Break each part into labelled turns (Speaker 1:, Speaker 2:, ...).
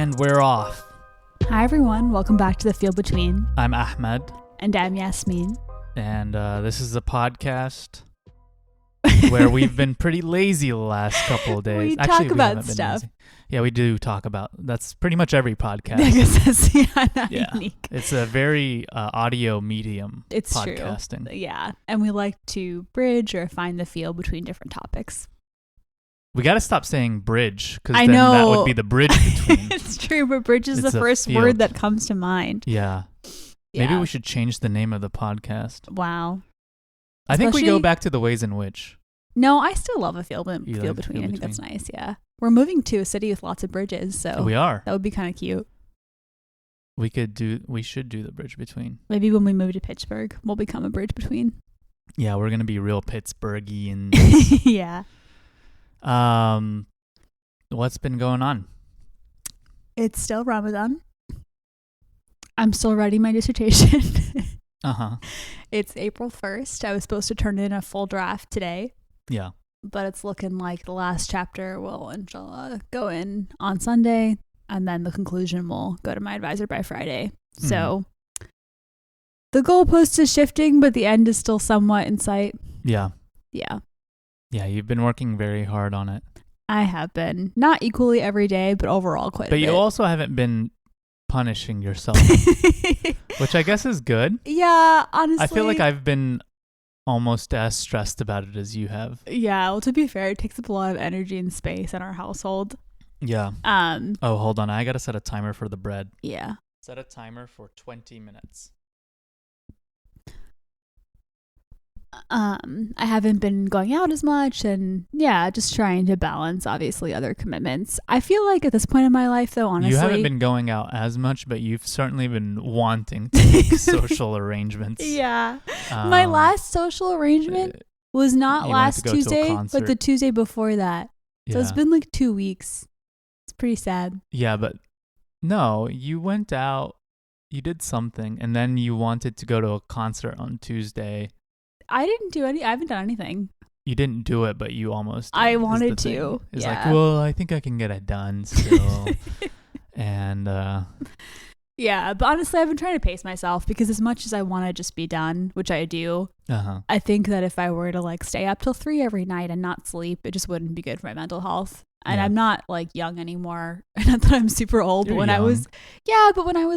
Speaker 1: And we're off.
Speaker 2: Hi everyone, welcome back to The Field Between.
Speaker 1: I'm Ahmed.
Speaker 2: And I'm Yasmin.
Speaker 1: And this is a podcast where we've been pretty lazy the last couple of days.
Speaker 2: We
Speaker 1: Actually,
Speaker 2: talk about stuff.
Speaker 1: Yeah, we do talk about. That's pretty much every podcast.
Speaker 2: I guess that's not
Speaker 1: yeah.
Speaker 2: unique.
Speaker 1: It's a very audio medium.
Speaker 2: It's
Speaker 1: podcasting.
Speaker 2: True. Yeah, and we like to bridge or find the field between different topics.
Speaker 1: We got to stop saying bridge because
Speaker 2: then
Speaker 1: that would be the bridge between.
Speaker 2: It's true, but bridge is the first word that comes to mind.
Speaker 1: Yeah. Maybe we should change the name of the podcast.
Speaker 2: Wow.
Speaker 1: I think we go back to the ways in which.
Speaker 2: No, I still love a field between.
Speaker 1: Field
Speaker 2: I think
Speaker 1: between.
Speaker 2: that's nice, yeah. We're moving to a city with lots of bridges, so
Speaker 1: we are.
Speaker 2: That would be kind of cute.
Speaker 1: We should do the bridge between.
Speaker 2: Maybe when we move to Pittsburgh, we'll become a bridge between.
Speaker 1: Yeah, we're going to be real Pittsburghian.
Speaker 2: Yeah.
Speaker 1: What's been going on?
Speaker 2: It's still Ramadan. I'm still writing my dissertation. It's April 1st. I was supposed to turn in a full draft today.
Speaker 1: Yeah.
Speaker 2: But it's looking like the last chapter will, inshallah, go in on Sunday, and then the conclusion will go to my advisor by Friday. Mm-hmm. So the goalpost is shifting, but the end is still somewhat in sight.
Speaker 1: Yeah.
Speaker 2: Yeah.
Speaker 1: Yeah, you've been working very hard on it.
Speaker 2: I have been. Not equally every day, but overall quite a bit.
Speaker 1: But you also haven't been punishing yourself, which I guess is good.
Speaker 2: Yeah, honestly.
Speaker 1: I feel like I've been almost as stressed about it as you have.
Speaker 2: Yeah, well, to be fair, it takes up a lot of energy and space in our household.
Speaker 1: Yeah. Oh, hold on. I got to set a timer for the bread.
Speaker 2: Yeah.
Speaker 1: Set a timer for 20 minutes.
Speaker 2: I haven't been going out as much and just trying to balance obviously other commitments. I feel like at this point in my life though, honestly.
Speaker 1: You haven't been going out as much, but you've certainly been wanting to make social arrangements.
Speaker 2: Yeah. My last social arrangement was not last Tuesday, but the Tuesday before that. So it's been like 2 weeks. It's pretty sad.
Speaker 1: Yeah, but no, you went out, you did something, and then you wanted to go to a concert on Tuesday.
Speaker 2: I haven't done anything.
Speaker 1: You didn't do it, but you almost did.
Speaker 2: I wanted to.
Speaker 1: It's like, well, I think I can get it done still. And
Speaker 2: yeah, but honestly, I've been trying to pace myself because as much as I want to just be done, which I do, I think that if I were to like stay up till 3 every night and not sleep, it just wouldn't be good for my mental health. And I'm not like young anymore. Not that I'm super old. But when I was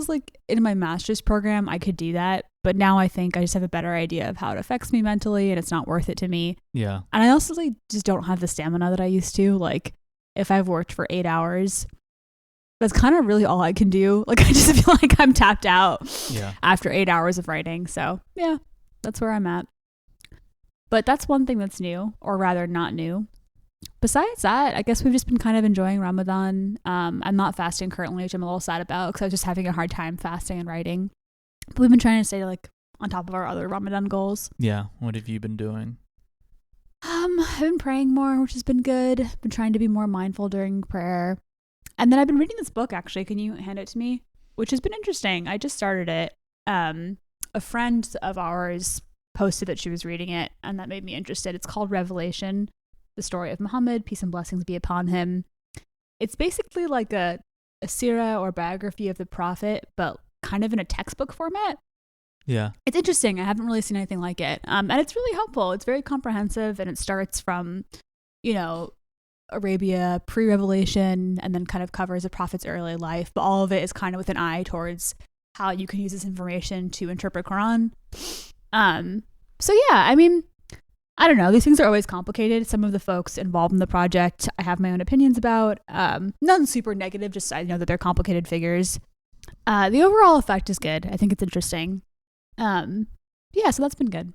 Speaker 2: like in my master's program, I could do that. But now I think I just have a better idea of how it affects me mentally and it's not worth it to me.
Speaker 1: Yeah.
Speaker 2: And I also like just don't have the stamina that I used to. Like if I've worked for 8 hours, that's kind of really all I can do. Like I just feel like I'm tapped out after 8 hours of writing. So yeah, that's where I'm at. But that's one thing that's new, or rather not new. Besides that, I guess we've just been kind of enjoying Ramadan. I'm not fasting currently, which I'm a little sad about because I was just having a hard time fasting and writing. But we've been trying to stay like on top of our other Ramadan goals.
Speaker 1: Yeah. What have you been doing?
Speaker 2: I've been praying more, which has been good. Been trying to be more mindful during prayer. And then I've been reading this book, actually. Can you hand it to me? Which has been interesting. I just started it. A friend of ours posted that she was reading it, and that made me interested. It's called Revelation, the story of Muhammad, peace and blessings be upon him. It's basically like a seerah or biography of the prophet, but kind of in a textbook format.
Speaker 1: Yeah.
Speaker 2: It's interesting. I haven't really seen anything like it. And it's really helpful. It's very comprehensive, and it starts from, Arabia pre-revelation and then kind of covers the prophet's early life, but all of it is kind of with an eye towards how you can use this information to interpret Quran. So yeah, I mean, I don't know. These things are always complicated. Some of the folks involved in the project, I have my own opinions about. None super negative, just I know that they're complicated figures. The overall effect is good. I think it's interesting. Yeah, so that's been good.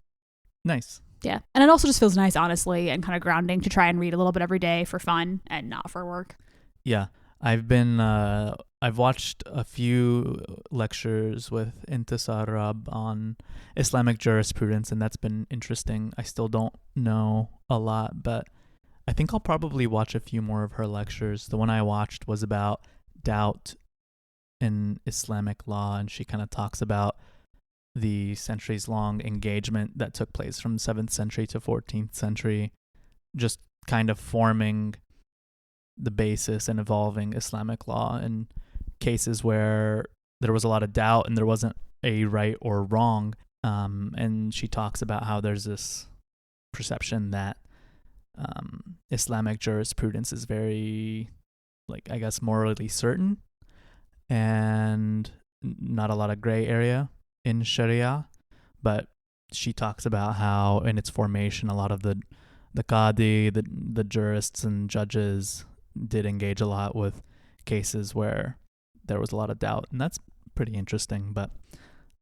Speaker 1: Nice.
Speaker 2: Yeah. And it also just feels nice, honestly, and kind of grounding to try and read a little bit every day for fun and not for work.
Speaker 1: Yeah. I've watched a few lectures with Intisar Rab on Islamic jurisprudence, and that's been interesting. I still don't know a lot, but I think I'll probably watch a few more of her lectures. The one I watched was about doubt in Islamic law, and she kind of talks about the centuries-long engagement that took place from 7th century to 14th century, just kind of forming the basis and evolving Islamic law. And cases where there was a lot of doubt and there wasn't a right or wrong. And she talks about how there's this perception that Islamic jurisprudence is very, like, I guess, morally certain and not a lot of gray area in Sharia. But she talks about how in its formation, a lot of the qadi, the jurists and judges did engage a lot with cases where there was a lot of doubt. And that's pretty interesting. But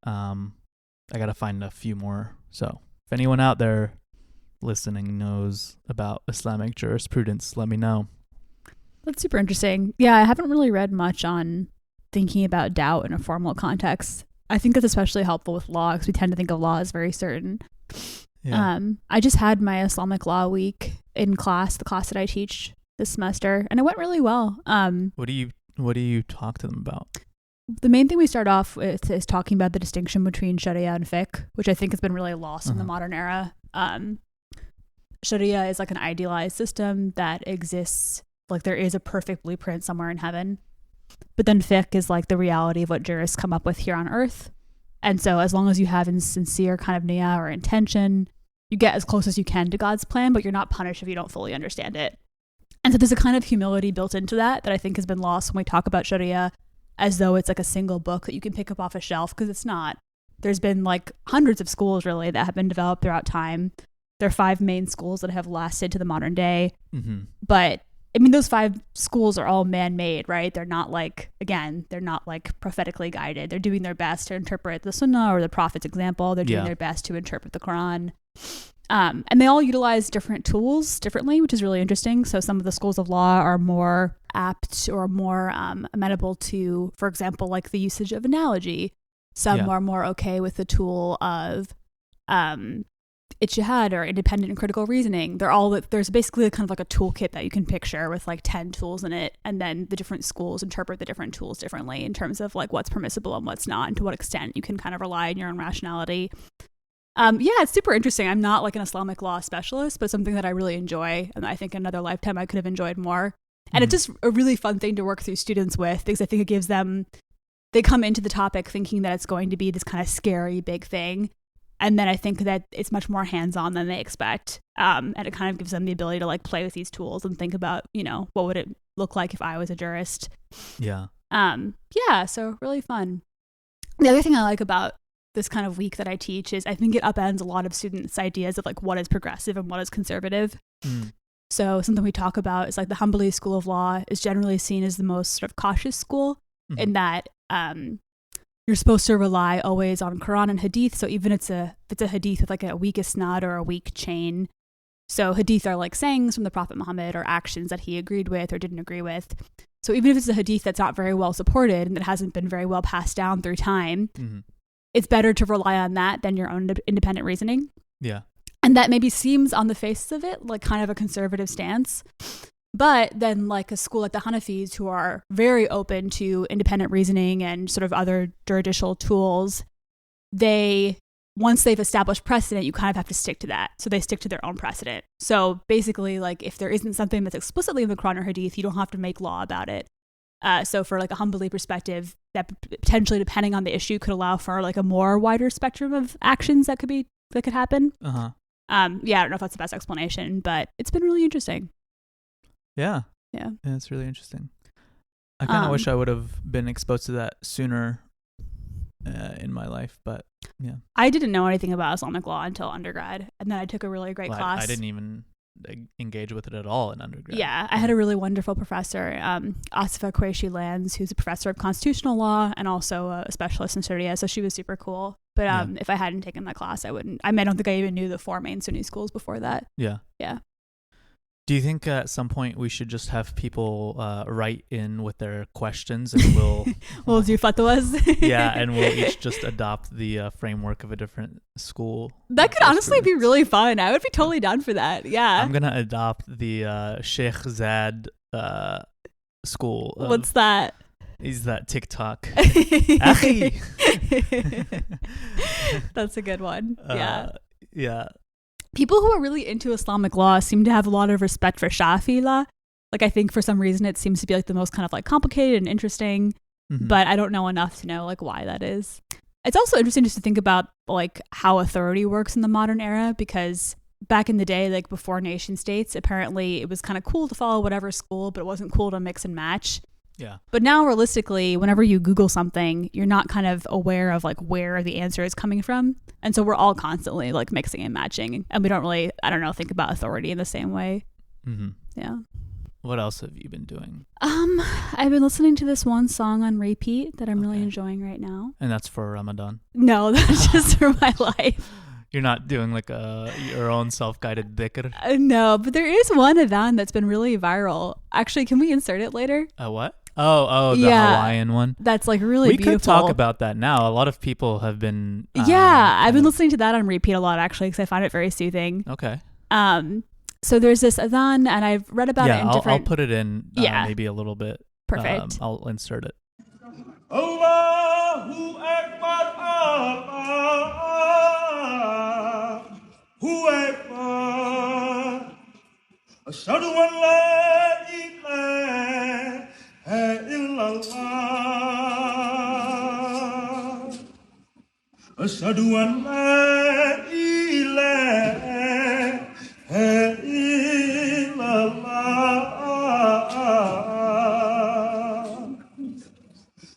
Speaker 1: I got to find a few more. So if anyone out there listening knows about Islamic jurisprudence, let me know.
Speaker 2: That's super interesting. Yeah, I haven't really read much on thinking about doubt in a formal context. I think that's especially helpful with law because we tend to think of law as very certain. Yeah. I just had my Islamic law week in class, the class that I teach this semester, and it went really well.
Speaker 1: What do you talk to them about?
Speaker 2: The main thing we start off with is talking about the distinction between Sharia and fiqh, which I think has been really lost in the modern era. Sharia is like an idealized system that exists, like there is a perfect blueprint somewhere in heaven. But then fiqh is like the reality of what jurists come up with here on earth. And so as long as you have a sincere kind of niyyah or intention, you get as close as you can to God's plan, but you're not punished if you don't fully understand it. And so there's a kind of humility built into that I think has been lost when we talk about Sharia as though it's like a single book that you can pick up off a shelf, because it's not. There's been like hundreds of schools really that have been developed throughout time. There are 5 main schools that have lasted to the modern day. Mm-hmm. But I mean, those 5 schools are all man-made, right? They're not like, again, they're not like prophetically guided. They're doing their best to interpret the Sunnah or the Prophet's example. They're doing their best to interpret the Quran. And they all utilize different tools differently, which is really interesting. So some of the schools of law are more apt or more amenable to, for example, like the usage of analogy. Some are more okay with the tool of ijtihad or independent and critical reasoning. There's basically kind of like a toolkit that you can picture with like 10 tools in it, and then the different schools interpret the different tools differently in terms of like what's permissible and what's not, and to what extent you can kind of rely on your own rationality. It's super interesting. I'm not like an Islamic law specialist, but something that I really enjoy, and I think in another lifetime I could have enjoyed more. And it's just a really fun thing to work through students with, because I think it gives them, they come into the topic thinking that it's going to be this kind of scary big thing. And then I think that it's much more hands-on than they expect. And it kind of gives them the ability to like play with these tools and think about, what would it look like if I was a jurist?
Speaker 1: Yeah.
Speaker 2: So really fun. The other thing I like about this kind of week that I teach is I think it upends a lot of students' ideas of like what is progressive and what is conservative. So something we talk about is like the Hanbali school of law is generally seen as the most sort of cautious school in that you're supposed to rely always on Quran and Hadith. So even if it's a Hadith with like a weak isnad or a weak chain. So Hadith are like sayings from the Prophet Muhammad or actions that he agreed with or didn't agree with. So even if it's a Hadith that's not very well supported and that hasn't been very well passed down through time, it's better to rely on that than your own independent reasoning.
Speaker 1: Yeah.
Speaker 2: And that maybe seems on the face of it like kind of a conservative stance. But then like a school like the Hanafis, who are very open to independent reasoning and sort of other judicial tools, once they've established precedent, you kind of have to stick to that. So they stick to their own precedent. So basically, like if there isn't something that's explicitly in the Quran or Hadith, you don't have to make law about it. So for like a Hanbali perspective, that potentially, depending on the issue, could allow for like a more wider spectrum of actions that could happen. I don't know if that's the best explanation, but it's been really interesting.
Speaker 1: Yeah, it's really interesting. I kind of wish I would have been exposed to that sooner in my life, but yeah.
Speaker 2: I didn't know anything about Islamic law until undergrad, and then I took a really great class.
Speaker 1: I didn't even engage with it at all in undergrad.
Speaker 2: Yeah, I had a really wonderful professor, Asifa Qureshi-Lands, who's a professor of constitutional law and also a specialist in Sharia, so she was super cool. But if I hadn't taken that class, I wouldn't. I don't think I even knew the 4 main Sunni schools before that.
Speaker 1: Yeah. Do you think at some point we should just have people write in with their questions and
Speaker 2: we'll do fatwas?
Speaker 1: And we'll each just adopt the framework of a different school?
Speaker 2: That could honestly be really fun. I would be totally down for that. Yeah.
Speaker 1: I'm going to adopt the Sheikh Zad school.
Speaker 2: What's that?
Speaker 1: Is that TikTok?
Speaker 2: That's a good one.
Speaker 1: Yeah.
Speaker 2: People who are really into Islamic law seem to have a lot of respect for Shafi'i law. Like I think for some reason it seems to be like the most kind of like complicated and interesting. but I don't know enough to know like why that is. It's also interesting just to think about like how authority works in the modern era, because back in the day, like before nation states, apparently it was kind of cool to follow whatever school, but it wasn't cool to mix and match.
Speaker 1: Yeah.
Speaker 2: But now realistically, whenever you Google something, you're not kind of aware of like where the answer is coming from. And so we're all constantly like mixing and matching, and we don't really, I don't know, think about authority in the same way.
Speaker 1: Mm-hmm.
Speaker 2: Yeah.
Speaker 1: What else have you been doing?
Speaker 2: I've been listening to this one song on repeat that I'm really enjoying right now.
Speaker 1: And that's for Ramadan?
Speaker 2: No, that's just for my life.
Speaker 1: You're not doing like your own self-guided dhikr?
Speaker 2: No, but there is one adhan that's been really viral. Actually, can we insert it later?
Speaker 1: A what? Oh, the Hawaiian one?
Speaker 2: That's like really beautiful.
Speaker 1: We could talk about that now. A lot of people have been...
Speaker 2: I've been listening to that on repeat a lot actually, because I find it very soothing.
Speaker 1: Okay.
Speaker 2: So there's this adhan, and I've read about it in different...
Speaker 1: I'll put it in maybe a little bit.
Speaker 2: Perfect.
Speaker 1: I'll insert it.
Speaker 3: Allahu Akbar, Allahu Akbar, Ashhadu an la ilaha illallah, Ashhadu an la ilaha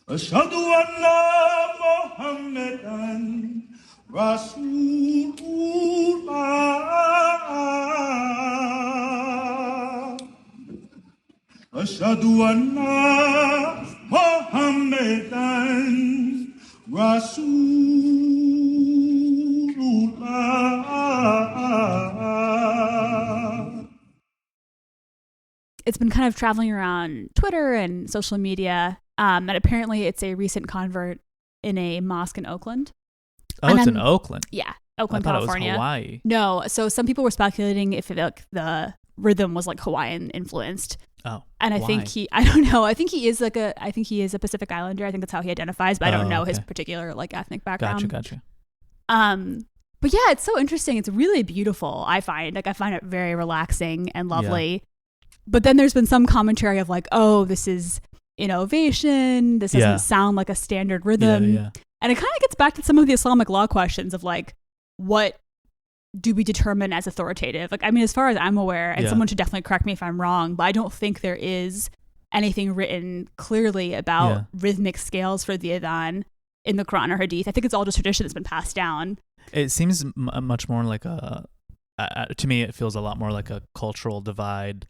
Speaker 3: Ashhadu anna Muhammadan Rasulullah. Ashhadu anna Muhammadan Rasulullah.
Speaker 2: It's been kind of traveling around Twitter and social media. And apparently it's a recent convert in a mosque in Oakland.
Speaker 1: Oh, it's in Oakland?
Speaker 2: Yeah, Oakland,
Speaker 1: I thought
Speaker 2: California.
Speaker 1: It was Hawaii.
Speaker 2: No, so some people were speculating if the rhythm was like Hawaiian influenced.
Speaker 1: Oh,
Speaker 2: and I think I don't know. I think he is a Pacific Islander. I think that's how he identifies, but I don't know his particular like ethnic background.
Speaker 1: Gotcha.
Speaker 2: But yeah, it's so interesting. It's really beautiful. I find it very relaxing and lovely. Yeah. But then there's been some commentary of like, oh, this is innovation, this doesn't sound like a standard rhythm. And it kind of gets back to some of the Islamic law questions of like, what do we determine as authoritative? Like, I mean, as far as I'm aware, and someone should definitely correct me if I'm wrong, but I don't think there is anything written clearly about rhythmic scales for the adhan in the Quran or Hadith. I think it's all just tradition that's been passed down.
Speaker 1: It seems much more like to me, it feels a lot more like a cultural divide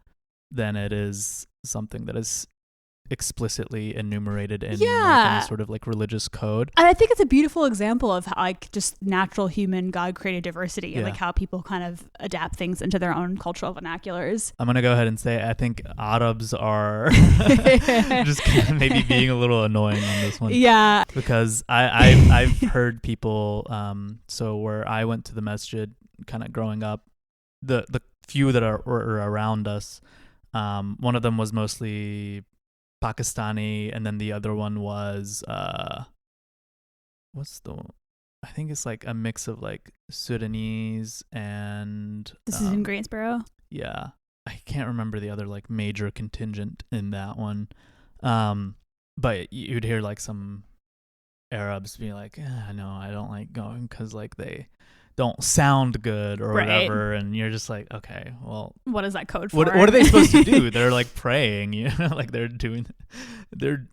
Speaker 1: than it is something that is explicitly enumerated in like any sort of like religious code.
Speaker 2: And I think it's a beautiful example of how, like, just natural human God created diversity and like how people kind of adapt things into their own cultural vernaculars.
Speaker 1: I'm gonna go ahead and say I think Arabs are just kind of maybe being a little annoying on this one.
Speaker 2: Yeah,
Speaker 1: because I've heard people so where I went to the masjid kind of growing up, the few that were around us, one of them was mostly Pakistani, and then the other one was I think it's like a mix of like Sudanese and
Speaker 2: this is in Greensboro.
Speaker 1: Yeah, I can't remember the other like major contingent in that one, but you'd hear like some Arabs be like, no, I don't like going because like they don't sound good or whatever, and you're just like, okay, well,
Speaker 2: what is that code for?
Speaker 1: What are they supposed to do? They're like praying, like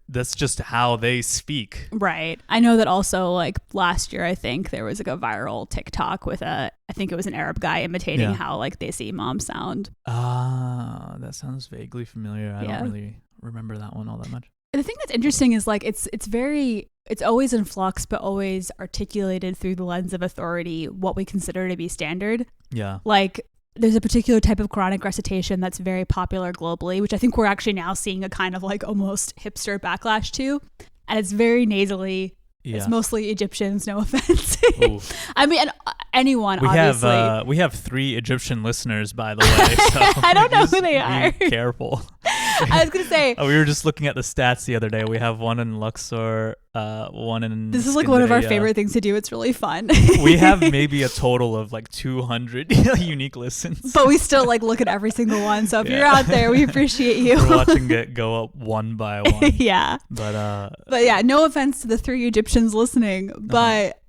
Speaker 1: that's just how they speak.
Speaker 2: Right. I know that also like last year, I think there was like a viral TikTok with I think it was an Arab guy imitating how like they see moms sound.
Speaker 1: That sounds vaguely familiar. I don't really remember that one all that much.
Speaker 2: The thing that's interesting is like it's always in flux, but always articulated through the lens of authority, what we consider to be standard.
Speaker 1: Yeah.
Speaker 2: Like there's a particular type of Quranic recitation that's very popular globally, which I think we're actually now seeing a kind of like almost hipster backlash to. And it's very nasally. Yeah. It's mostly Egyptians, no offense. I mean, anyone, obviously.
Speaker 1: We have 3 Egyptian listeners, by the way. So
Speaker 2: I don't know who they are.
Speaker 1: Be careful.
Speaker 2: I was gonna say
Speaker 1: we were just looking at the stats the other day. We have one in Luxor, one in
Speaker 2: this is like one of our favorite things to do. It's really fun.
Speaker 1: We have maybe a total of like 200 unique listens,
Speaker 2: but we still like look at every single one. So if you're out there, we appreciate you.
Speaker 1: We're watching it go up one by one.
Speaker 2: Yeah,
Speaker 1: but
Speaker 2: yeah, no offense to the 3 Egyptians listening, but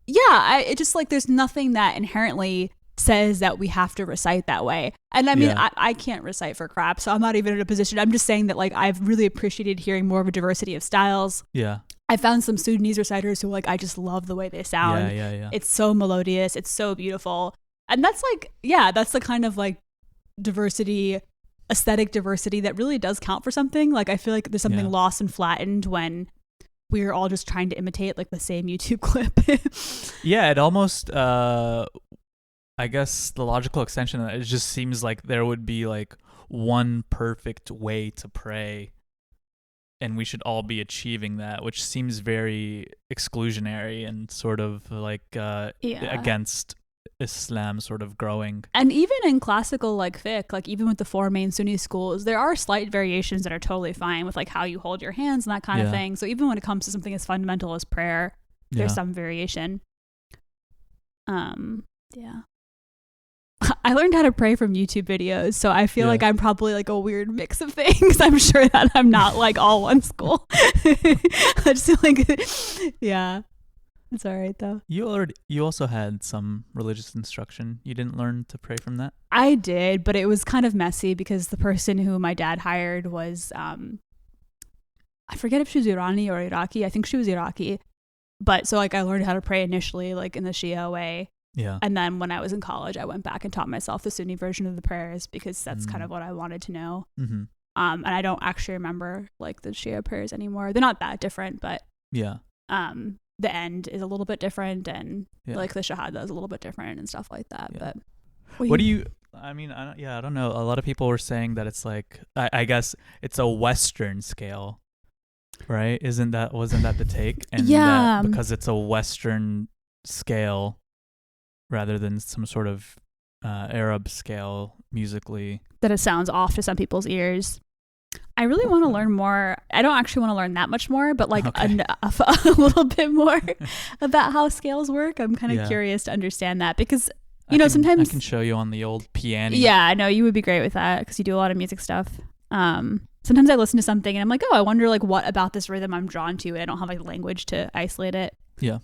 Speaker 2: it just like there's nothing that inherently says that we have to recite that way. And I mean, I can't recite for crap, so I'm not even in a position. I'm just saying that like I've really appreciated hearing more of a diversity of styles.
Speaker 1: Yeah.
Speaker 2: I found some Sudanese reciters who like I just love the way they sound.
Speaker 1: Yeah.
Speaker 2: It's so melodious. It's so beautiful. And that's like, that's the kind of like diversity, aesthetic diversity that really does count for something. Like I feel like there's something lost and flattened when we're all just trying to imitate like the same YouTube clip.
Speaker 1: Yeah, it almost I guess the logical extension of that, it just seems like there would be like one perfect way to pray and we should all be achieving that, which seems very exclusionary and sort of like against Islam sort of growing.
Speaker 2: And even in classical like fiqh, like even with the 4 main Sunni schools, there are slight variations that are totally fine with like how you hold your hands and that kind of thing. So even when it comes to something as fundamental as prayer, there's some variation. I learned how to pray from YouTube videos, so I feel like I'm probably like a weird mix of things. I'm sure that I'm not like all one school. I just feel like, it's all right though.
Speaker 1: You also had some religious instruction. You didn't learn to pray from that?
Speaker 2: I did, but it was kind of messy because the person who my dad hired was, I forget if she was Irani or Iraqi. I think she was Iraqi. But so like I learned how to pray initially like in the Shia way.
Speaker 1: Yeah.
Speaker 2: And then when I was in college, I went back and taught myself the Sunni version of the prayers because that's kind of what I wanted to know.
Speaker 1: Mm-hmm.
Speaker 2: And I don't actually remember like the Shia prayers anymore. They're not that different, but the end is a little bit different and like the Shahada is a little bit different and stuff like that.
Speaker 1: Yeah.
Speaker 2: But
Speaker 1: what do you? I mean, I don't know. A lot of people were saying that it's like I guess it's a Western scale, right? Wasn't that the take? And that because it's a Western scale rather than some sort of Arab scale musically,
Speaker 2: that it sounds off to some people's ears. I really want to learn more. I don't actually want to learn that much more, but like enough, a little bit more about how scales work. I'm kind of curious to understand that because, sometimes
Speaker 1: I can show you on the old piano.
Speaker 2: Yeah, I know you would be great with that because you do a lot of music stuff. Sometimes I listen to something and I'm like, oh, I wonder like what about this rhythm I'm drawn to. And I don't have like language to isolate it.
Speaker 1: Yeah.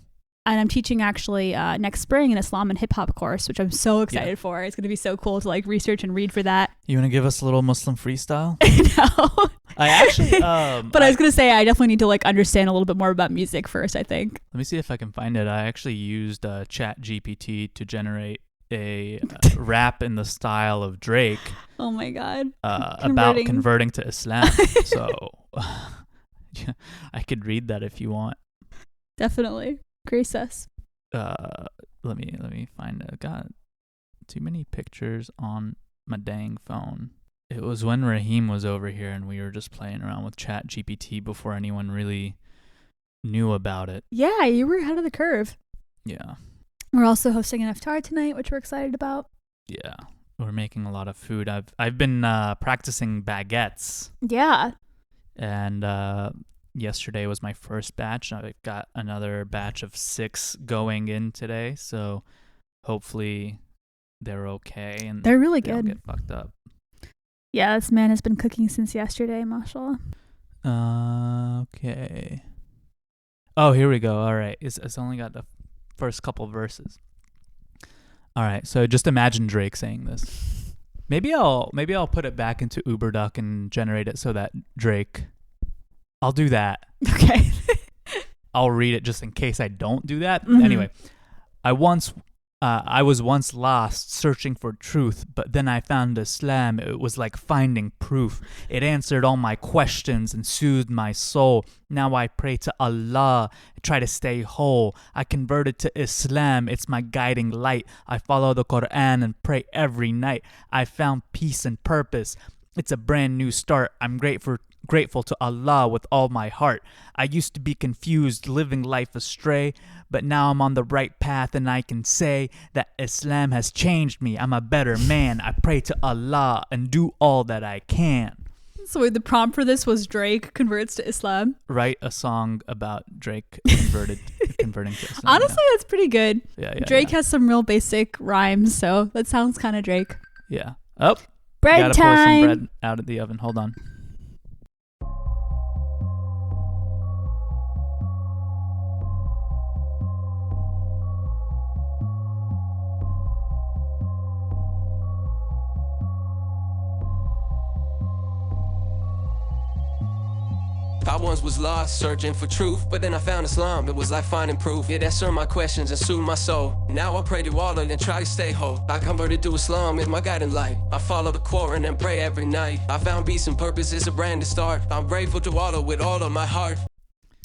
Speaker 2: And I'm teaching actually next spring an Islam and hip hop course, which I'm so excited for. It's going to be so cool to like research and read for that.
Speaker 1: You want to give us a little Muslim freestyle?
Speaker 2: No.
Speaker 1: I actually,
Speaker 2: but I was going to say, I definitely need to like understand a little bit more about music first, I think.
Speaker 1: Let me see if I can find it. I actually used ChatGPT to generate a rap in the style of Drake.
Speaker 2: Oh my God.
Speaker 1: About converting to Islam. So I could read that if you want.
Speaker 2: Definitely. Grace us.
Speaker 1: Let me find it. Got too many pictures on my dang phone. It was when Raheem was over here and we were just playing around with ChatGPT before anyone really knew about it.
Speaker 2: Yeah, you were ahead of the curve.
Speaker 1: Yeah.
Speaker 2: We're also hosting an iftar tonight, which we're excited about.
Speaker 1: Yeah, we're making a lot of food. I've been practicing baguettes.
Speaker 2: Yeah.
Speaker 1: And yesterday was my first batch. I've got another batch of 6 going in today, so hopefully they're okay and
Speaker 2: they're really
Speaker 1: they
Speaker 2: good.
Speaker 1: Don't get fucked up.
Speaker 2: Yeah, this man has been cooking since yesterday, mashallah.
Speaker 1: Okay. Oh, here we go. All right, it's only got the first couple verses. All right, so just imagine Drake saying this. Maybe I'll put it back into Uberduck and generate it so that Drake. I'll do that.
Speaker 2: Okay.
Speaker 1: I'll read it just in case I don't do that.
Speaker 2: Mm-hmm.
Speaker 1: Anyway, I was once lost searching for truth, but then I found Islam. It was like finding proof. It answered all my questions and soothed my soul. Now I pray to Allah, try to stay whole. I converted to Islam. It's my guiding light. I follow the Quran and pray every night. I found peace and purpose. It's a brand new start. I'm grateful to Allah with all my heart. I used to be confused, living life astray, but now I'm on the right path and I can say that Islam has changed me. I'm a better man. I pray to Allah and do all that I can.
Speaker 2: So the prompt for this was Drake converts to Islam.
Speaker 1: Write a song about Drake converting to Islam.
Speaker 2: Honestly, that's pretty good.
Speaker 1: Yeah,
Speaker 2: Drake has some real basic rhymes, so that sounds kind of Drake.
Speaker 1: Yeah. Oh,
Speaker 2: bread
Speaker 1: gotta
Speaker 2: time.
Speaker 1: pull some bread out of the oven. Hold on.
Speaker 4: I once was lost, searching for truth, but then I found Islam. It was like finding proof. It answered my questions and soothed my soul. Now I pray to Allah and try to stay whole. I converted to Islam, it's my guiding light. I follow the Quran and pray every night. I found peace and purpose, it's a brand to start. I'm grateful to Allah with all of my heart.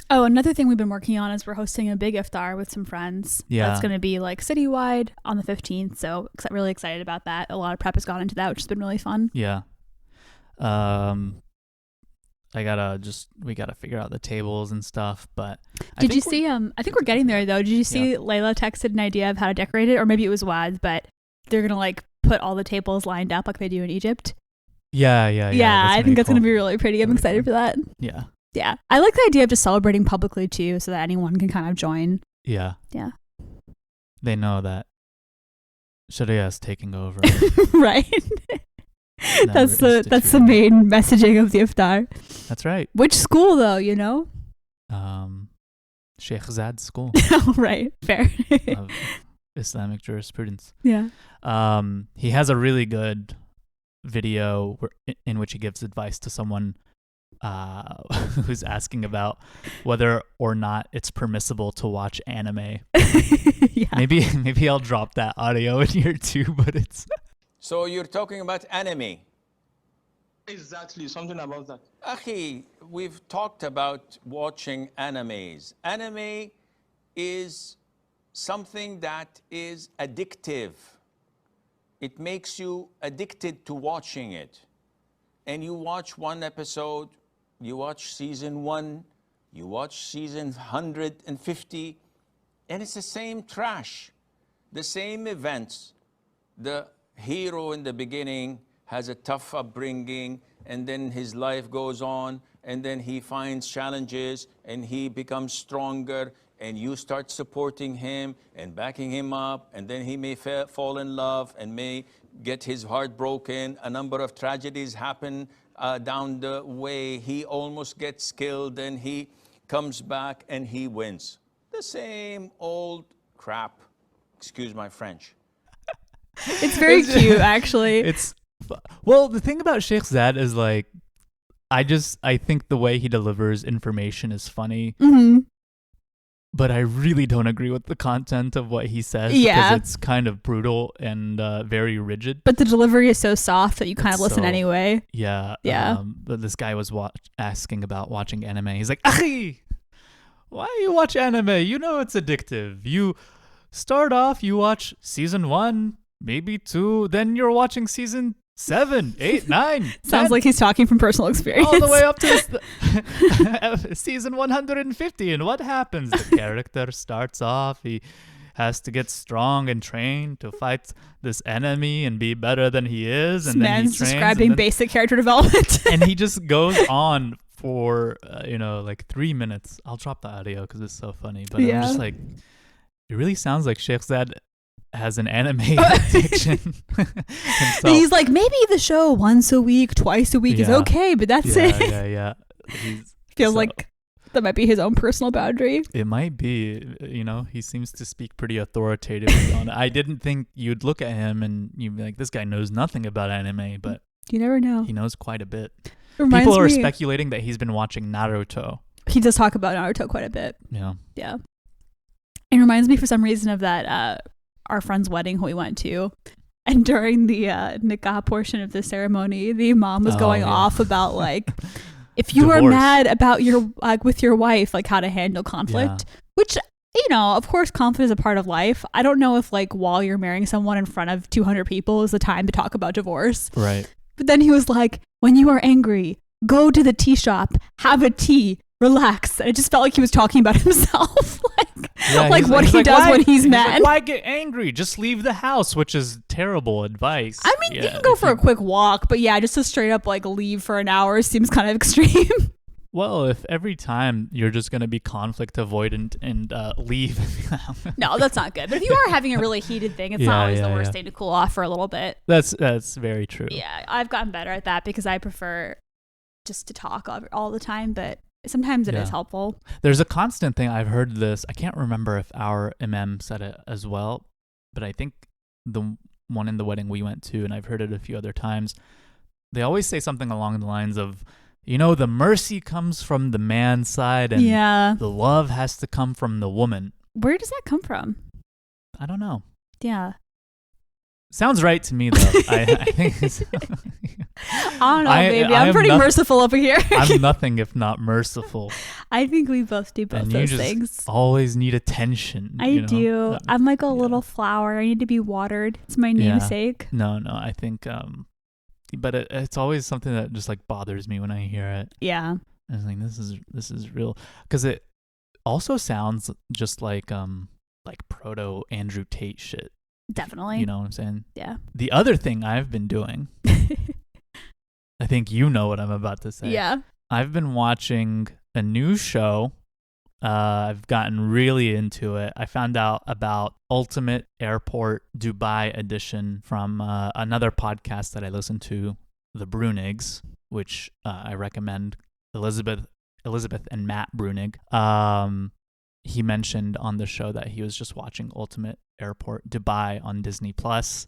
Speaker 2: Oh, another thing we've been working on is we're hosting a big iftar with some friends.
Speaker 1: Yeah.
Speaker 2: That's going to be like citywide on the 15th. So really excited about that. A lot of prep has gone into that, which has been really fun.
Speaker 1: Yeah. We gotta figure out the tables and stuff, but
Speaker 2: did you see I think we're getting there though. Did you see Layla texted an idea of how to decorate it, or maybe it was Wad, but they're gonna like put all the tables lined up like they do in Egypt.
Speaker 1: Yeah,
Speaker 2: I think that's gonna be really pretty. I'm excited for that.
Speaker 1: Yeah,
Speaker 2: I like the idea of just celebrating publicly too, so that anyone can kind of join.
Speaker 1: Yeah They know that Sharia is taking over.
Speaker 2: Right. That's the main messaging of the iftar.
Speaker 1: That's right.
Speaker 2: Which school though, you know?
Speaker 1: Sheikh Zad's school.
Speaker 2: Right, fair.
Speaker 1: Of Islamic jurisprudence.
Speaker 2: Yeah.
Speaker 1: He has a really good video in which he gives advice to someone who's asking about whether or not it's permissible to watch anime.
Speaker 2: Yeah.
Speaker 1: Maybe I'll drop that audio in here too, but it's...
Speaker 5: So you're talking about anime.
Speaker 6: Exactly, something about that.
Speaker 5: Akhi, we've talked about watching animes. Anime is something that is addictive. It makes you addicted to watching it. And you watch one episode, you watch season 1, you watch season 150, and it's the same trash, the same events. The hero in the beginning has a tough upbringing, and then his life goes on, and then he finds challenges and he becomes stronger, and you start supporting him and backing him up, and then he may fall in love and may get his heart broken. A number of tragedies happen down the way. He almost gets killed, and he comes back and he wins. The same old crap. Excuse my French.
Speaker 2: It's very cute, actually.
Speaker 1: Well, the thing about Sheikh Zad is like, I think the way he delivers information is funny.
Speaker 2: Mm-hmm.
Speaker 1: But I really don't agree with the content of what he says.
Speaker 2: Yeah.
Speaker 1: Because it's kind of brutal and very rigid.
Speaker 2: But the delivery is so soft that you kind of listen anyway.
Speaker 1: Yeah.
Speaker 2: Yeah.
Speaker 1: But this guy was asking about watching anime. He's like, Akhi, why you watch anime? You know it's addictive. You start off, you watch season 1, maybe 2, then you're watching season 7, 8, 9.
Speaker 2: Sounds
Speaker 1: 10,
Speaker 2: like he's talking from personal experience.
Speaker 1: all the way up to season 150. And what happens? The character starts off, he has to get strong and train to fight this enemy and be better than he is.
Speaker 2: This
Speaker 1: And
Speaker 2: man's
Speaker 1: then he
Speaker 2: describing basic character development.
Speaker 1: and he just goes on for, like 3 minutes. I'll drop the audio because it's so funny. But I'm just like, it really sounds like Sheikh Zad has an anime addiction.
Speaker 2: He's like, maybe the show once a week, twice a week is okay, but that's it.
Speaker 1: Yeah.
Speaker 2: Feels like that might be his own personal boundary.
Speaker 1: It might be. He seems to speak pretty authoritatively on it. I didn't think you'd look at him and you'd be like, this guy knows nothing about anime, but
Speaker 2: you never know.
Speaker 1: He knows quite a bit.
Speaker 2: People
Speaker 1: are speculating that he's been watching Naruto.
Speaker 2: He does talk about Naruto quite a bit.
Speaker 1: Yeah.
Speaker 2: It reminds me for some reason of that our friend's wedding who we went to, and during the nikah portion of the ceremony, the imam was going off about like, if you are mad about with your wife, like how to handle conflict, which, of course conflict is a part of life. I don't know if like while you're marrying someone in front of 200 people is the time to talk about divorce.
Speaker 1: Right.
Speaker 2: But then he was like, when you are angry, go to the tea shop, have a tea, relax. And it just felt like he was talking about himself. Like what he does when he's mad.
Speaker 1: Like, why get angry? Just leave the house, which is terrible advice.
Speaker 2: I mean, you can go for a quick walk, but yeah, just to straight up like leave for an hour seems kind of extreme.
Speaker 1: Well, if every time you're just going to be conflict avoidant and leave.
Speaker 2: No, that's not good. But if you are having a really heated thing, it's not always the worst thing to cool off for a little bit.
Speaker 1: That's very true.
Speaker 2: Yeah, I've gotten better at that because I prefer just to talk all the time, but sometimes it is helpful.
Speaker 1: There's a constant thing. I've heard this. I can't remember if our imam said it as well, but I think the one in the wedding we went to, and I've heard it a few other times, they always say something along the lines of, the mercy comes from the man's side and the love has to come from the woman.
Speaker 2: Where does that come from?
Speaker 1: I don't know.
Speaker 2: Yeah.
Speaker 1: Sounds right to me, though. I think it's...
Speaker 2: I don't know, baby. I'm pretty merciful over here.
Speaker 1: I'm nothing if not merciful.
Speaker 2: I think we both do both those things.
Speaker 1: Always need attention.
Speaker 2: I do. I'm like a little flower. I need to be watered. It's my namesake.
Speaker 1: No, I think... but it's always something that just like bothers me when I hear it.
Speaker 2: Yeah.
Speaker 1: I was like, this is real, because it also sounds just like proto Andrew Tate shit.
Speaker 2: Definitely.
Speaker 1: You know what I'm saying?
Speaker 2: Yeah.
Speaker 1: The other thing I've been doing, I think you know what I'm about to say.
Speaker 2: Yeah.
Speaker 1: I've been watching a new show. I've gotten really into it. I found out about Ultimate Airport Dubai Edition from another podcast that I listen to, the Brunigs, which I recommend. Elizabeth and Matt Brunig. He mentioned on the show that he was just watching Ultimate Airport Dubai on Disney Plus,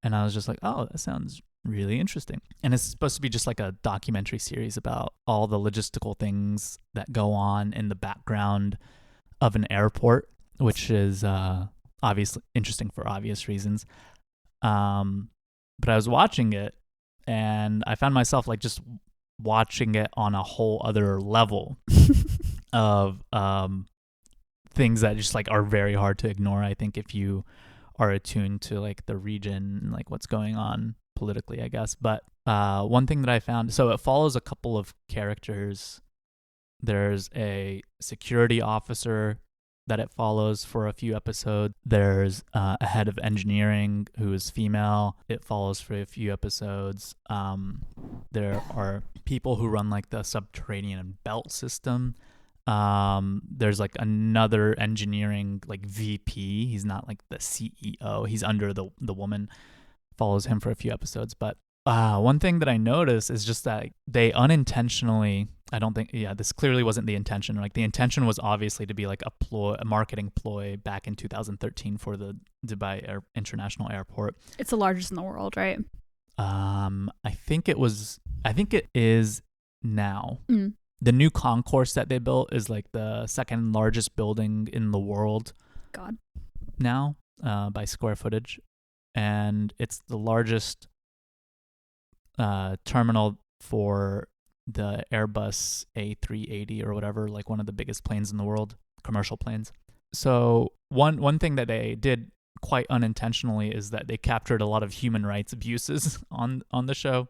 Speaker 1: and I was just like, oh, that sounds really interesting. And it's supposed to be just like a documentary series about all the logistical things that go on in the background of an airport, which is obviously interesting for obvious reasons. But I was watching it and I found myself like just watching it on a whole other level of things that just like are very hard to ignore. I think if you are attuned to like the region and like what's going on politically, I guess. But one thing that I found, so it follows a couple of characters. There's a security officer that it follows for a few episodes. There's a head of engineering who is female. It follows for a few episodes. There are people who run like the subterranean belt system. There's like another engineering like VP. He's not like the CEO. He's under the woman. Follows him for a few episodes. But one thing that I noticed is just that they unintentionally, I don't think, this clearly wasn't the intention. Like the intention was obviously to be like a marketing ploy back in 2013 for the Dubai International Airport.
Speaker 2: It's the largest in the world, right?
Speaker 1: I think it is now. Mm. The new concourse that they built is like the second largest building in the world.
Speaker 2: God.
Speaker 1: Now, by square footage. And it's the largest terminal for the Airbus A380 or whatever, like one of the biggest planes in the world, commercial planes. So one thing that they did quite unintentionally is that they captured a lot of human rights abuses on the show,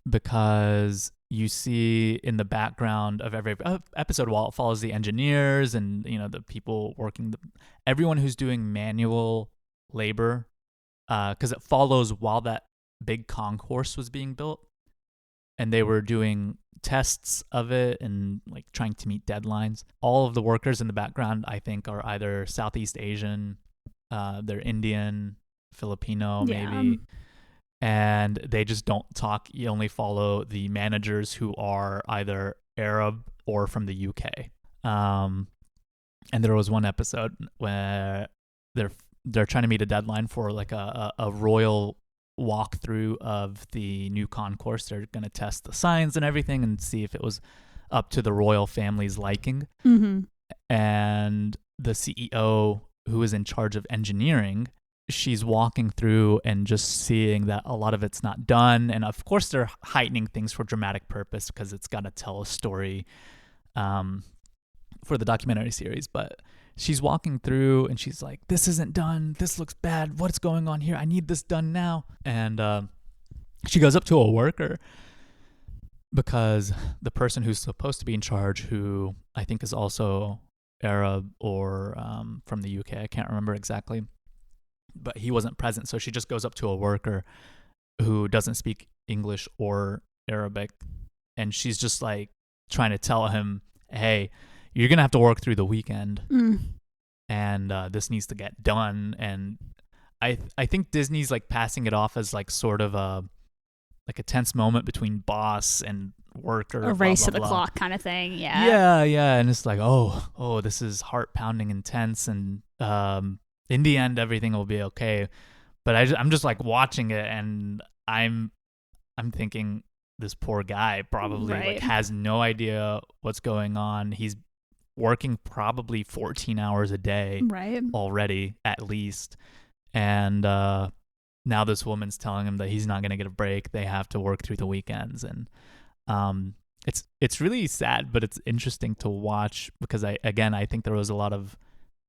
Speaker 1: because you see in the background of every episode, while it follows the engineers and the people working, everyone who's doing manual labor, because it follows while that big concourse was being built, and they were doing tests of it and like trying to meet deadlines. All of the workers in the background, I think, are either Southeast Asian, they're Indian, Filipino, maybe. And they just don't talk. You only follow the managers who are either Arab or from the UK. And there was one episode where they're trying to meet a deadline for like a royal walkthrough of the new concourse. They're going to test the signs and everything and see if it was up to the royal family's liking. Mm-hmm. And the CEO, who is in charge of engineering, she's walking through and just seeing that a lot of it's not done. And of course they're heightening things for dramatic purpose because it's got to tell a story for the documentary series. But she's walking through and she's like, this isn't done. This looks bad. What's going on here? I need this done now. And she goes up to a worker because the person who's supposed to be in charge, who I think is also Arab or from the UK, I can't remember exactly, but he wasn't present. So she just goes up to a worker who doesn't speak English or Arabic, and she's just like trying to tell him, hey, you're going to have to work through the weekend, and this needs to get done. And I think Disney's like passing it off as like sort of a tense moment between boss and worker,
Speaker 2: a race to the
Speaker 1: blah.
Speaker 2: clock kind of thing. Yeah,
Speaker 1: and it's like, oh, this is heart pounding intense, and in the end everything will be okay. But I'm just like watching it, and I'm thinking, this poor guy probably like has no idea what's going on. He's working probably 14 hours a day already at least, and now this woman's telling him that he's not going to get a break. They have to work through the weekends, and it's really sad, but it's interesting to watch because I think there was a lot of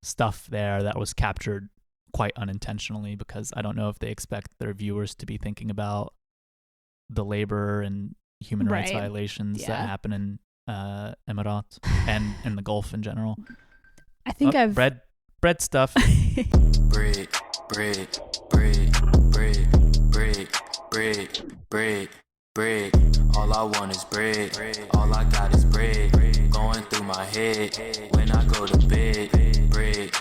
Speaker 1: stuff there that was captured quite unintentionally, because I don't know if they expect their viewers to be thinking about the labor and human rights violations that happen in Emirates and in the Gulf in general.
Speaker 2: I think I've
Speaker 1: bread stuff.
Speaker 7: bread. All I want is bread. All I got is bread. Going through my head when I go to bed. Bread.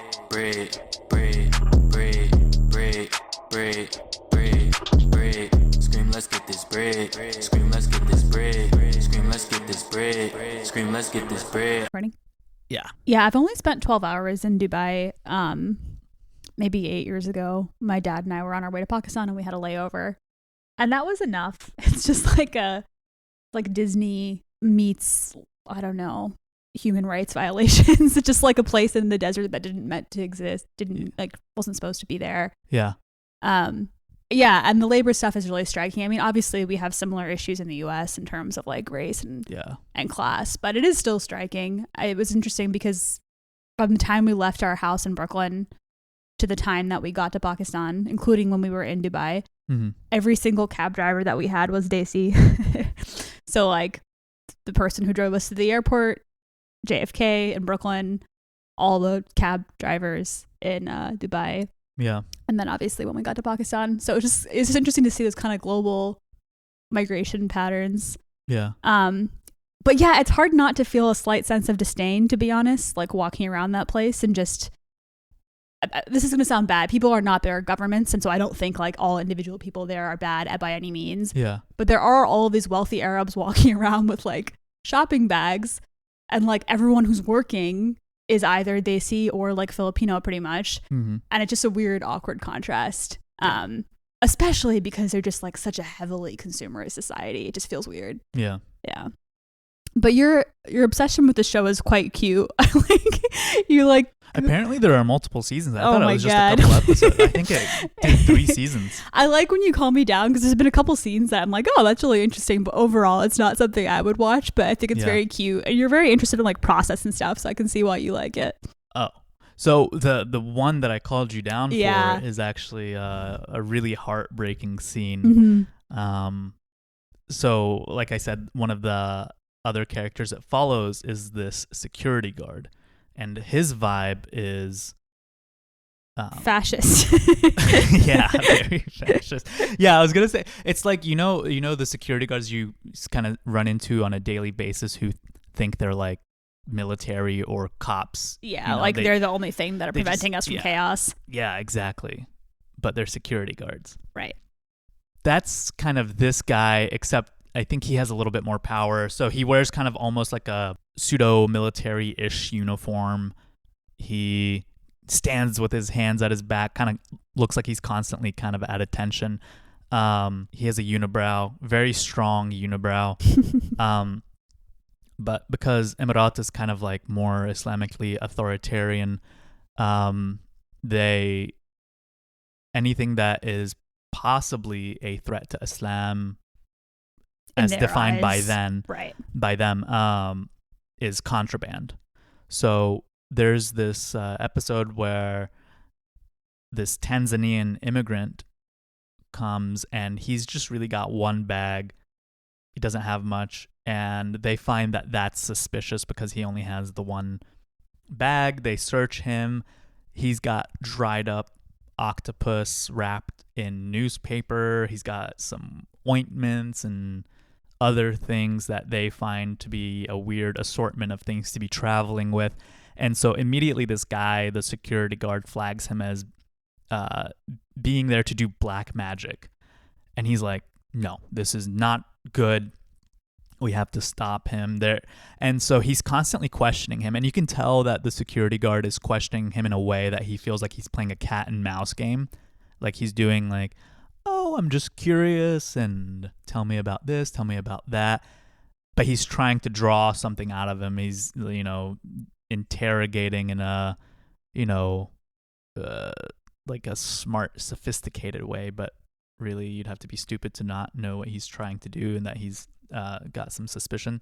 Speaker 7: Scream, let's get this bread. Scream, let's get this bread. Scream, let's get this bread. Scream, let's get this bread.
Speaker 2: Running?
Speaker 1: Yeah.
Speaker 2: I've only spent 12 hours in Dubai. Maybe 8 years ago, my dad and I were on our way to Pakistan, and we had a layover, and that was enough. It's just like Disney meets, I don't know, human rights violations. It's just like a place in the desert that didn't meant to exist, wasn't supposed to be there.
Speaker 1: Yeah.
Speaker 2: And the labor stuff is really striking. I mean, obviously we have similar issues in the US in terms of like race and class, but it is still striking. It was interesting because from the time we left our house in Brooklyn to the time that we got to Pakistan, including when we were in Dubai, every single cab driver that we had was Desi. So like the person who drove us to the airport, JFK in Brooklyn, all the cab drivers in Dubai.
Speaker 1: Yeah.
Speaker 2: And then obviously when we got to Pakistan. So it's just interesting to see those kind of global migration patterns.
Speaker 1: Yeah.
Speaker 2: But yeah, it's hard not to feel a slight sense of disdain, to be honest, like walking around that place and just, this is going to sound bad. People are not their governments. And so I don't think like all individual people there are bad by any means.
Speaker 1: Yeah.
Speaker 2: But there are all of these wealthy Arabs walking around with like shopping bags, and like everyone who's working is either Desi or like Filipino pretty much. And it's just a weird, awkward contrast. Especially because they're just like such a heavily consumerist society. It just feels weird.
Speaker 1: Yeah.
Speaker 2: Yeah. But your obsession with the show is quite cute.
Speaker 1: Apparently there are multiple seasons. I thought it was
Speaker 2: God.
Speaker 1: just a couple episodes. I think it did 3 seasons.
Speaker 2: I like when you calm me down, because there's been a couple scenes that I'm like, oh, that's really interesting. But overall, it's not something I would watch. But I think it's very cute. And you're very interested in like process and stuff. So I can see why you like it.
Speaker 1: Oh. So the one that I called you down for is actually a really heartbreaking scene. So like I said, one of the other characters it follows is this security guard, and his vibe is
Speaker 2: fascist.
Speaker 1: Yeah, very fascist. Yeah, I was gonna say, it's like, you know the security guards you kind of run into on a daily basis who think they're like military or cops.
Speaker 2: Yeah, like they're the only thing that are preventing us from chaos.
Speaker 1: Yeah, exactly. But they're security guards.
Speaker 2: Right.
Speaker 1: That's kind of this guy, except I think he has a little bit more power. So he wears kind of almost like a pseudo-military-ish uniform. He stands with his hands at his back, kind of looks like he's constantly kind of at attention. He has a unibrow, very strong unibrow. But because Emirat is kind of like more Islamically authoritarian, anything that is possibly a threat to Islam, as defined by them, is contraband. So there's this episode where this Tanzanian immigrant comes, and he's just really got one bag He doesn't have much, and they find that that's suspicious because he only has the one bag. They search him. He's got dried up octopus wrapped in newspaper. He's got some ointments and other things that they find to be a weird assortment of things to be traveling with. And so immediately this guy, the security guard, flags him as being there to do black magic. And he's like, no, this is not good. We have to stop him there. And so he's constantly questioning him. And you can tell that the security guard is questioning him in a way that he feels like he's playing a cat and mouse game. Like he's doing like, oh, I'm just curious and tell me about this, tell me about that. But he's trying to draw something out of him. He's, interrogating in a, like a smart, sophisticated way. But really, you'd have to be stupid to not know what he's trying to do and that he's got some suspicion.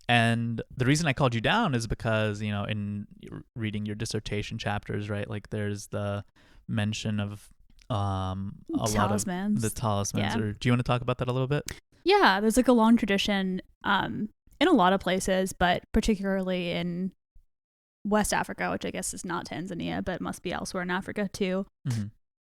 Speaker 1: And the reason I called you down is because, in reading your dissertation chapters, right, like there's the mention of a lot of the talismans.
Speaker 2: Yeah.
Speaker 1: Or do you want to talk about that a little bit?
Speaker 2: Yeah, there's like a long tradition in a lot of places, but particularly in West Africa, which I guess is not Tanzania, but must be elsewhere in Africa too,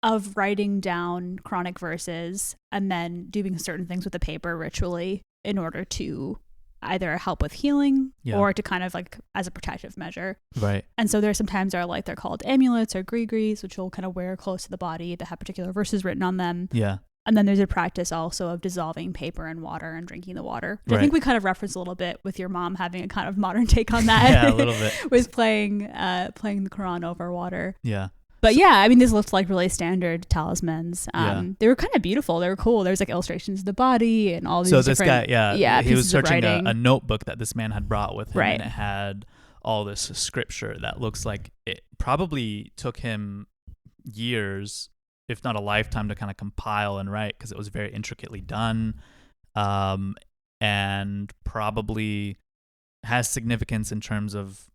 Speaker 2: of writing down Quranic verses and then doing certain things with the paper ritually in order to either help with healing or to kind of like as a protective measure.
Speaker 1: Right.
Speaker 2: And so there sometimes are like, they're called amulets or grigris, which you'll kind of wear close to the body that have particular verses written on them.
Speaker 1: Yeah.
Speaker 2: And then there's a practice also of dissolving paper in water and drinking the water.
Speaker 1: Right.
Speaker 2: I think we kind of referenced a little bit with your mom having a kind of modern take on that.
Speaker 1: Yeah, a little bit.
Speaker 2: With playing the Quran over water.
Speaker 1: Yeah.
Speaker 2: But yeah, I mean, these looked like really standard talismans.
Speaker 1: Yeah.
Speaker 2: They were kind of beautiful. They were cool. There's like illustrations of the body and all these
Speaker 1: So this
Speaker 2: different,
Speaker 1: guy, he was searching
Speaker 2: a
Speaker 1: a notebook that this man had brought with him,
Speaker 2: Right.
Speaker 1: and it had all this scripture that looks like it probably took him years, if not a lifetime, to kind of compile and write because it was very intricately done, and probably has significance in terms of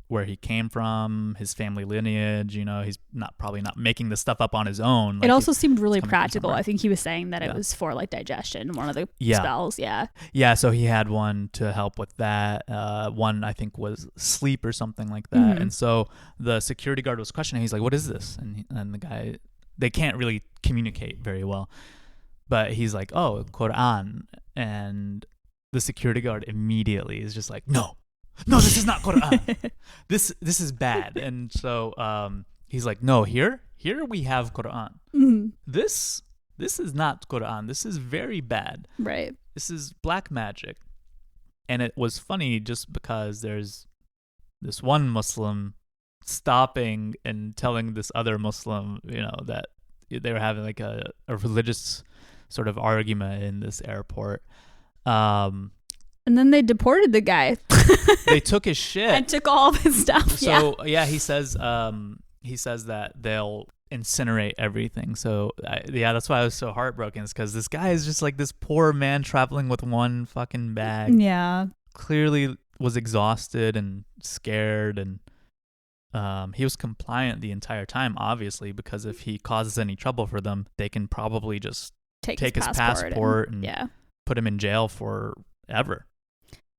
Speaker 1: where he came from, his family lineage. He's probably not making this stuff up on his own. Like
Speaker 2: it also seemed really practical. I think he was saying that it was for like digestion, one of the spells.
Speaker 1: Yeah, so he had one to help with that. One I think was sleep or something like that. And so the security guard was questioning. He's like, "What is this?" And the guy, they can't really communicate very well. But he's like, "Oh, Quran." And the security guard immediately is just like, "No, this is not Quran. This is bad." And so he's like, "No, here we have Quran. This is not Quran. This is very bad.
Speaker 2: Right.
Speaker 1: This is black magic." And it was funny just because there's this one Muslim stopping and telling this other Muslim, that they were having like a religious sort of argument in this airport. And
Speaker 2: then they deported the guy.
Speaker 1: They took his shit
Speaker 2: and took all of his stuff.
Speaker 1: So he says that they'll incinerate everything. So that's why I was so heartbroken, is because this guy is just like this poor man traveling with one fucking bag.
Speaker 2: Yeah.
Speaker 1: Clearly was exhausted and scared, and he was compliant the entire time, obviously, because if he causes any trouble for them, they can probably just take his passport and put him in jail forever.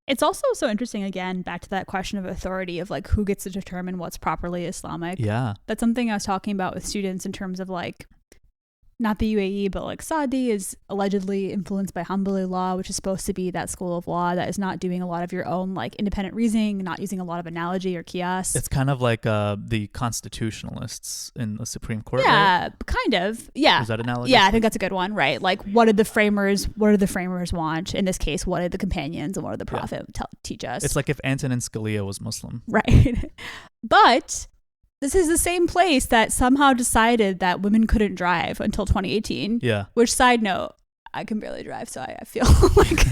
Speaker 2: It's also so interesting, again, back to that question of authority of like who gets to determine what's properly Islamic.
Speaker 1: Yeah.
Speaker 2: That's something I was talking about with students in terms of like, not the UAE, but like Saudi is allegedly influenced by Hanbali law, which is supposed to be that school of law that is not doing a lot of your own like independent reasoning, not using a lot of analogy or qiyas.
Speaker 1: It's kind of like the constitutionalists in the Supreme Court.
Speaker 2: Yeah,
Speaker 1: right?
Speaker 2: Kind of. Yeah.
Speaker 1: Is that analogy?
Speaker 2: Yeah, I think that's a good one, right? Like what did the framers want? In this case, what did the companions and what did the Prophet teach us?
Speaker 1: It's like if Antonin Scalia was Muslim.
Speaker 2: Right. But this is the same place that somehow decided that women couldn't drive until 2018.
Speaker 1: Yeah.
Speaker 2: Which, side note, I can barely drive, so I feel like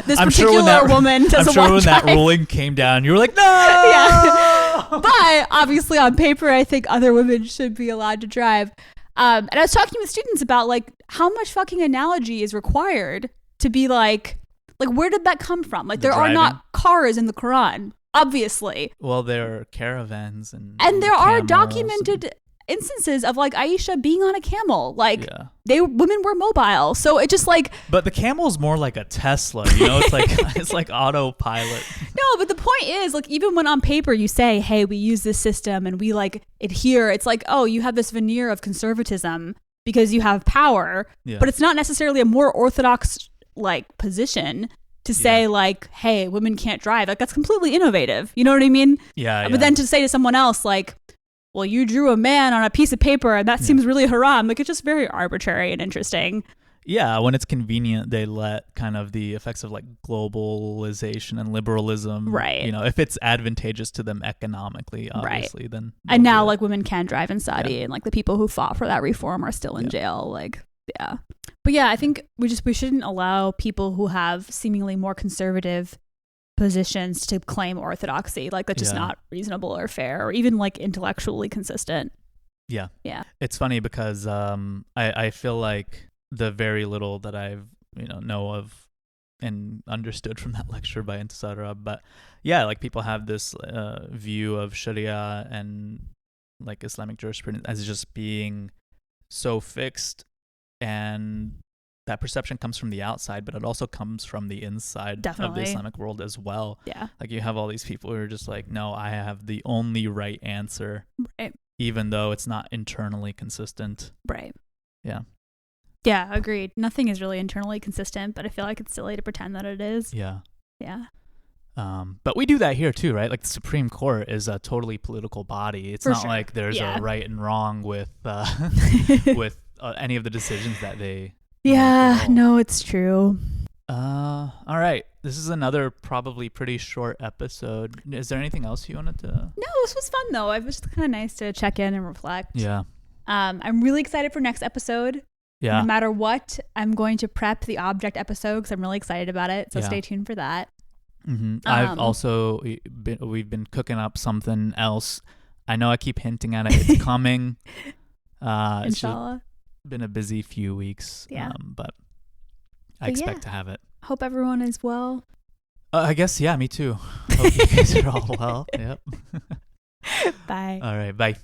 Speaker 2: this particular woman doesn't want to drive. I'm sure when
Speaker 1: that ruling came down, you were like, no!
Speaker 2: Yeah. But obviously on paper, I think other women should be allowed to drive. And I was talking with students about like how much fucking analogy is required to be like where did that come from? Like there are not cars in the Quran. Obviously.
Speaker 1: Well, there are caravans and
Speaker 2: there are documented instances of like Aisha being on a camel. Like
Speaker 1: yeah.
Speaker 2: women were mobile. So it just like,
Speaker 1: but the camel's more like a Tesla, you know, it's like, it's like autopilot.
Speaker 2: no, but the point is like, even when on paper you say, hey, we use this system and we like adhere, it's like, oh, you have this veneer of conservatism because you have power, but it's not necessarily a more orthodox like position to say like, hey, women can't drive. Like that's completely innovative. You know what I mean?
Speaker 1: Yeah.
Speaker 2: But then to say to someone else like, well, you drew a man on a piece of paper and that seems really haram. Like it's just very arbitrary and interesting.
Speaker 1: Yeah, when it's convenient, they let kind of the effects of like globalization and liberalism,
Speaker 2: right?
Speaker 1: You know, if it's advantageous to them economically, obviously, then.
Speaker 2: And now like women can drive in Saudi, and like the people who fought for that reform are still in jail. Like, but I think we shouldn't allow people who have seemingly more conservative positions to claim orthodoxy. Like that's just not reasonable or fair, or even like intellectually consistent. Yeah.
Speaker 1: It's funny because I feel like the very little that I've know of and understood from that lecture by Intisar, but like people have this view of Sharia and like Islamic jurisprudence as just being so fixed, and that perception comes from the outside, but it also comes from the inside of the Islamic world as well. Yeah, like you have all these people who are just like, no, I have the only right answer, right, even though it's not internally consistent.
Speaker 2: Right.
Speaker 1: Yeah,
Speaker 2: agreed. Nothing is really internally consistent, but I feel like it's silly to pretend that it is.
Speaker 1: Yeah.
Speaker 2: But
Speaker 1: we do that here too, right? Like the Supreme Court is a totally political body. It's not like there's a right and wrong with with any of the decisions that they.
Speaker 2: Yeah, no, it's true.
Speaker 1: All right. This is another probably pretty short episode. Is there anything else you wanted to?
Speaker 2: No, this was fun though. It was just kind of nice to check in and reflect.
Speaker 1: Yeah.
Speaker 2: I'm really excited for next episode.
Speaker 1: Yeah.
Speaker 2: No matter what, I'm going to prep the object episode because I'm really excited about it. So stay tuned for that.
Speaker 1: Mm-hmm. I've also we've been cooking up something else. I know I keep hinting at it. It's coming.
Speaker 2: Inshallah.
Speaker 1: It's been a busy few weeks.
Speaker 2: Yeah.
Speaker 1: But I expect to have it.
Speaker 2: Hope everyone is well.
Speaker 1: I guess, me too. Hope you guys are all well. Yep.
Speaker 2: Bye.
Speaker 1: All right. Bye.